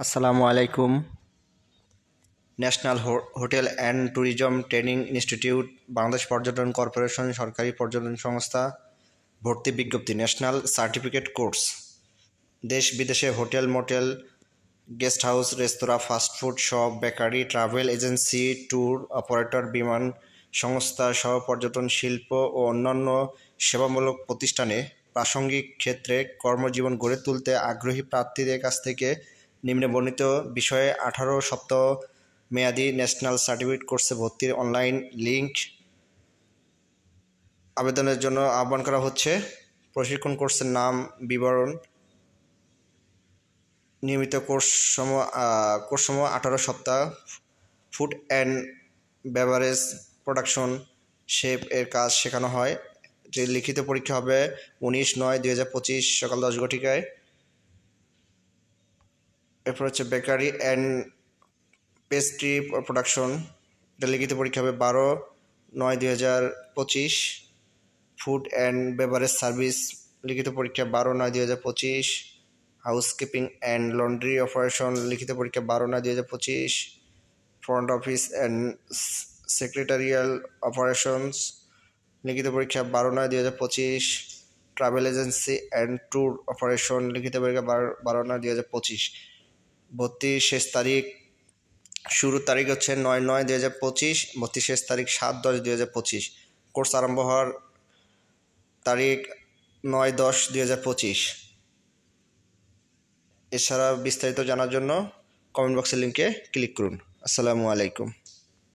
আসসালামু আলাইকুম। National hotel and tourism training institute, Bangladesh পর্যটন কর্পোরেশন, সরকারি পর্যটন সংস্থা। ভর্তি বিজ্ঞপ্তি: ন্যাশনাল সার্টিফিকেট কোর্স। দেশ বিদেশে হোটেল, মোটেল, গেস্ট হাউস, রেস্তোরাঁ, fast food shop, bakery, travel agency, tour operator, বিমান সংস্থা সহ পর্যটন শিল্প ও অন্যান্য সেবামূলক প্রতিষ্ঠানে প্রাসঙ্গিক ক্ষেত্রে কর্মজীবন গড়ে তুলতে আগ্রহী প্রার্থীদের কাছ থেকে নিম্নে বর্ণিত বিষয়ে 18 সপ্তাহ মেয়াদী ন্যাশনাল সার্টিফিকেট কোর্সে ভর্তির অনলাইন লিংক আবেদনের জন্য আহ্বান করা হচ্ছে। প্রশিক্ষণ কোর্সের নাম, বিবরণ, নিয়মিত কোর্সসমূহ 18 সপ্তাহ food and beverage production chef এর কাজ শেখানো হয়। যে লিখিত পরীক্ষা হবে 19/9/2025 সকাল 10 ঘটিকায়। এরপর হচ্ছে বেকারি অ্যান্ড পেস্ট্রি প্রোডাকশন, এটা লিখিত পরীক্ষা হবে 12/9/2025। ফুড অ্যান্ড বেভারেজ সার্ভিস, লিখিত পরীক্ষা 12/9/2025। হাউসকিপিং অ্যান্ড লন্ড্রি অপারেশন, লিখিত পরীক্ষা 12/9/2025। Front office and secretarial operations, লিখিত পরীক্ষা 12/9/2025। Travel agency and tour operation, লিখিত পরীক্ষা 12/9/2025। ভর্তির শেষ তারিখ, শুরুর তারিখ হচ্ছে 9/9/2025, ভর্তির শেষ তারিখ 7/10/2025। কোর্স আরম্ভ হওয়ার তারিখ 9/10/2025। এছাড়া বিস্তারিত জানার জন্য কমেন্ট বক্সের লিঙ্কে ক্লিক করুন। আসসালামু আলাইকুম।